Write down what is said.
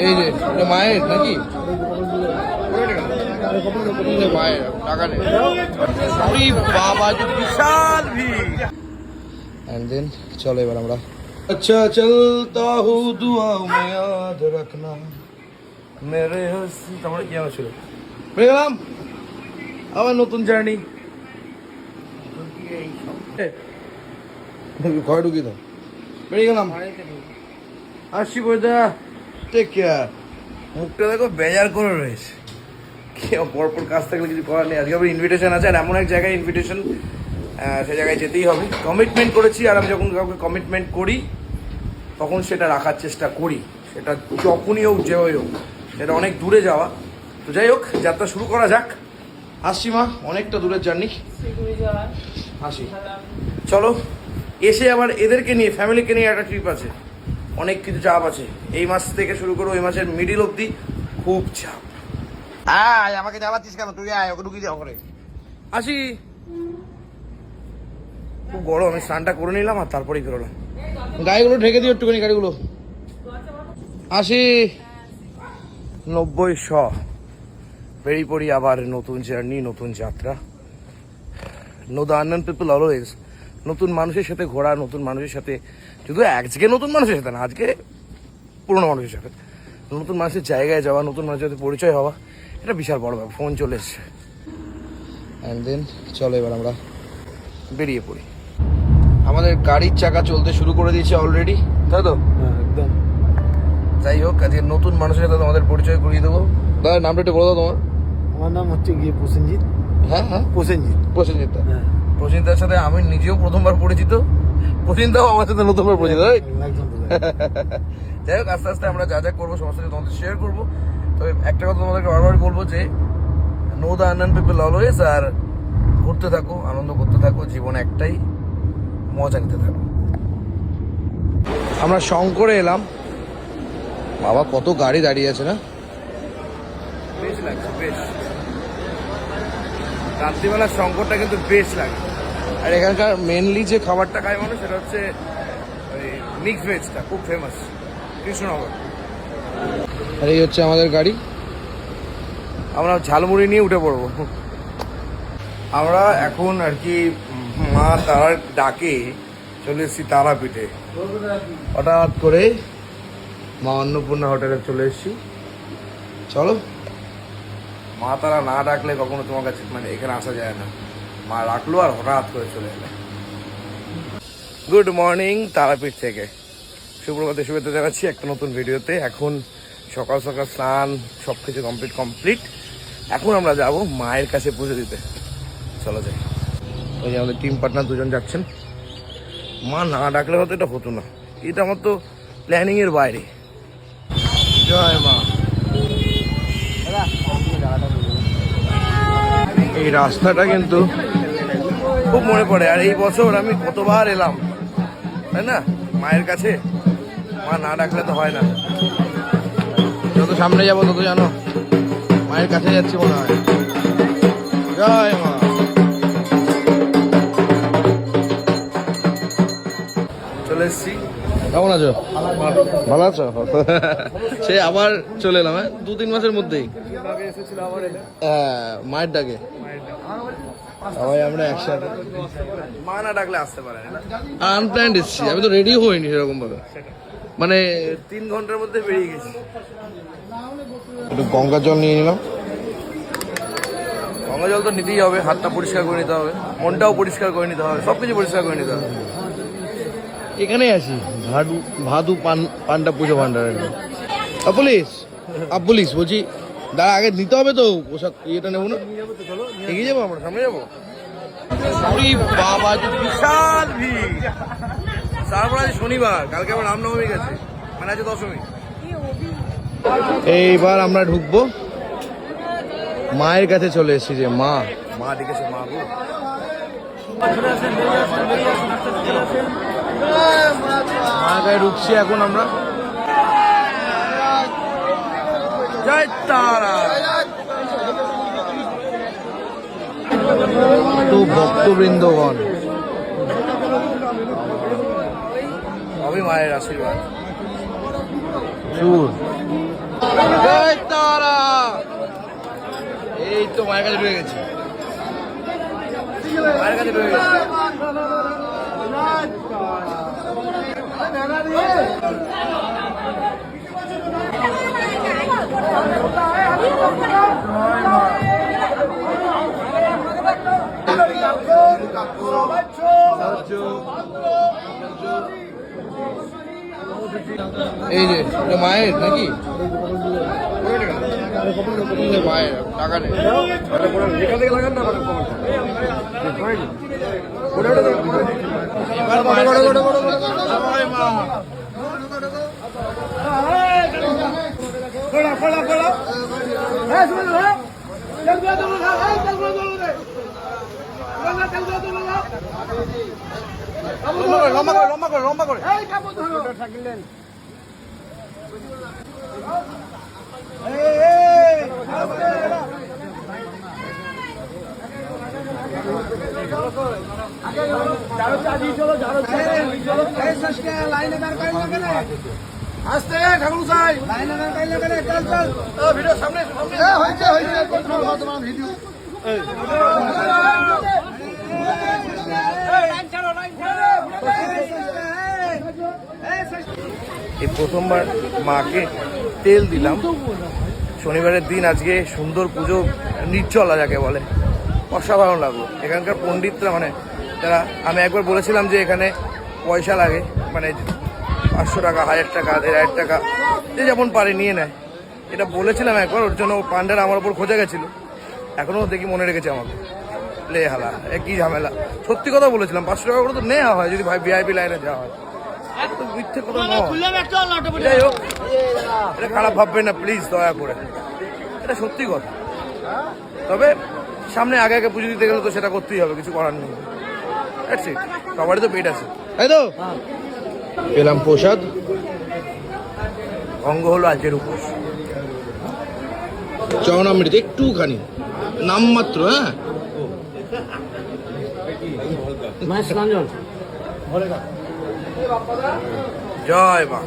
এই যে এটা মায়ের নাকি মায়ের টাকা নেই বাবা বিশাল ভিড়। एंड देन चलो এবার আমরা अच्छा चलता हूँ दुआओं में याद रखना मेरे हस्ती তোমরা কি আছো বেরিয়ে গেলাম আবার নতুন জার্নি ঘরে ঢুকি দাও বেরিয়ে গেলাম আসছি বইদা টেক কেয়ার। মুখটা দেখো বেজার করে রয়েছে পরপর কাজ থাকলে কিছু করার নেই। আজকে আবার ইনভিটেশন আছে আর এমন এক জায়গায় ইনভিটেশন সে জায়গায় যেতেই হবে। কমিটমেন্ট করেছি আর আমি যখন কাউকে কমিটমেন্ট করি তখন সেটা রাখার চেষ্টা করি, সেটা যখনই হোক যেভাবেই হোক, সেটা অনেক দূরে যাওয়া। তো যাই হোক যাত্রা শুরু করা যাক। আসছি মা, অনেকটা দূরের জার্নি, আসি চলো। এসে আবার এদেরকে নিয়ে ফ্যামিলিকে নিয়ে একটা ট্রিপ আছে, অনেক কিছু চাপ আছে। এই মাস থেকে শুরু করো, এই মাসের মিডিল অবধি খুব চাপ। আয় আমাকে জ্বালাচ্ছিস কেন তুই? আয় ওকে ঢুকিয়ে দেওয়া করে আসি। খুব গরম, আমি স্নানটা করে নিলাম আর তারপরেই বেরোলাম। গাড়িগুলো ঢেকে দিও একটুখানি, গাড়িগুলো আসি। 90-100 বেরিয়ে পড়ি আবার নতুন জার্নি, নতুন যাত্রা। No the unknown people always. নতুন মানুষের সাথে ঘোরা, নতুন মানুষের সাথে, শুধু আজকে নতুন মানুষের সাথে না, আজকে পুরোনো মানুষের সাথে, নতুন মানুষের জায়গায় যাওয়া, নতুন মানুষের সাথে পরিচয় হওয়া, এটা বিশাল বড় ব্যাপার। ফোন চলে এসছে। অ্যান্ড দেন চলো এবার আমরা বেরিয়ে পড়ি। আমাদের গাড়ির চাকা চলতে শুরু করে দিয়েছে অলরেডি, তাই তো? একদম। যাই হোক আজকে নতুন মানুষের সাথে তোমাদের পরিচয় করিয়ে দেবো। দাদা নামটা একটু বলে দাও তোমার। আমার নাম হচ্ছে গিয়ে প্রসেনজিৎ। হ্যাঁ হ্যাঁ প্রসেনজিৎ। প্রসেনজিৎ। হ্যাঁ প্রসেনজিতের সাথে আমি নিজেও প্রথমবার পরিচিত, প্রসেনজিৎও আমার সাথে নতুনবার পরিচিত। যাই হোক আস্তে আস্তে আমরা যা যা করবো সমস্ত কিছু তোমাদের শেয়ার করবো। তবে একটা কথা তোমাদেরকে বারবার বলবো যে know the unknown people always. আর ঘুরতে থাকো, আনন্দ করতে থাকো, জীবন একটাই, মজা নিতে থাকো। আমরা শঙ্করে এলাম। বাবা কত গাড়ি দাঁড়িয়ে আছে না, বেশ লাগছে বেশ। রাত্রিবেলার শঙ্করটা কিন্তু বেশ লাগে। আর এখানকার মেনলি যে খাবারটা খায় মানুষ সেটা হচ্ছে ওই মিক্স ভেজটা, খুব ফেমাস কৃষ্ণনগর। আর এই হচ্ছে আমাদের গাড়ি, আমরা ঝালমুড়ি নিয়ে উঠে পড়বো। আমরা এখন আর কি মা তারার ডাকে চলে এসেছি তারাপীঠে। হঠাৎ করে মা অন্নপূর্ণা হোটেলে চলে এসেছি। চলো, মা তারা না ডাকলে কখনো তোমার কাছে মানে এখানে আসা যায় না। মা রাখলো আর হঠাৎ করে চলে এলো। গুড মর্নিং তারাপীঠ থেকে সুপ্রভাতে শুভেচ্ছা জানাচ্ছি একটা নতুন ভিডিওতে। এখন সকাল সকাল স্নান সব কিছু কমপ্লিট। এখন আমরা যাব মায়ের কাছে পুজো দিতে। চলো যাই। ওই যে আমাদের টিম পার্টনার দুজন যাচ্ছেন। মা না ডাকলে হয়তো এটা হতো না, এটা আমার তো প্ল্যানিংয়ের বাইরে। জয় মা। এই রাস্তাটা কিন্তু খুব মনে পড়ে। আর এই বছর আমি কতবার এলাম, তাই না, মায়ের কাছে। মা না ডাকলে তো হয় না। যত সামনে যাবো তত জানো মায়ের কাছে যাচ্ছি মনে হয়। জয় মা। চলে এসছি। কেমন আছো? ভালো আছো? সে আবার চলে এলাম। 2-3 মাসের মধ্যেই। হ্যাঁ মায়ের ডাকে সবাই আমরা একসাথে। মা না ডাকলে আসতে পারে না। আনপ্ল্যান্ড এসছি, আমি তো রেডি হইনি সেরকম ভাবে, মানে 3 ঘন্টার মধ্যে বেরিয়ে গেছি। একটু গঙ্গার জল নিয়ে নিলাম। গঙ্গা জল তো নিতেই হবে, হাতটা পরিষ্কার করে নিতে হবে, মনটাও পরিষ্কার করে নিতে হবে, সবকিছু পরিষ্কার করে নিতে হবে। এখানেই আছি ভাদু পান্ডা পুজো ভান্ডার। পুলিশ বলছি দাঁড়া, আগে নিতে হবে তো পোশাক, ইয়েটা নেবো না? এগিয়ে যাবো, আমরা সামনে যাবো। বাবা বিশাল ভিড়। তারপর আজ শনিবার, কালকে আবার রামনবমী গেছে, মানে আছে দশমী। এইবার আমরা ঢুকবো। মায়ের কাছে চলে এসেছি। যে মা ডেকেছে, মা গো। মায়ের গায়ে ঢুকছি এখন আমরা। জয় তারা। তো ভক্তবৃন্দগণ, সবই মায়ের আশীর্বাদ। চুর জয় তারা। এই তো মায়ের কাছে ঢুকে গেছে, মায়ের কাছে ঢুকে গেছে। এই যে এটা মায়ের নাকি? মায়ের টাকা নেই। লম্বা করে লম্বা করে আসতে ঠাকুর সাহেব ভিডিও সামনে হয়েছে ভিডিও এই প্রথমবার মাকে তেল দিলাম শনিবারের দিন। আজকে সুন্দর পুজো, নির্জলা যাকে বলে, অসাধারণ লাগলো। এখানকার পণ্ডিতরা মানে তারা, আমি একবার বলেছিলাম যে এখানে পয়সা লাগে, মানে 500 টাকা, 1000 টাকা, 1500 টাকা, যে যেমন পারে নিয়ে নেয়। এটা বলেছিলাম একবার, ওর জন্য পান্ডারা আমার উপর খোঁজা গেছিলো। এখনও দেখি মনে রেখেছে আমাকে। লে হালা কি ঝামেলা, সত্যি কথা বলেছিলাম। 500 টাকা করে তো নেওয়া হয় যদি ভাই ভিআইপি লাইনে যাওয়া হয়। মিথ্যে কথা নয়। যাই হোক, এটা খারাপ ভাববেন না প্লিজ, দয়া করে, এটা সত্যি কথা। তবে সামনে আগে আগে পুজো দিতে গেলে তো সেটা করতেই হবে, কিছু করার নেই। সবারই তো পেট আছে, তাই তো। পেলাম প্রসাদ, অঙ্গ হলো আজকের উপোস। চওনামৃত একটুখানি নামমাত্র, হ্যাঁ। জয় মা।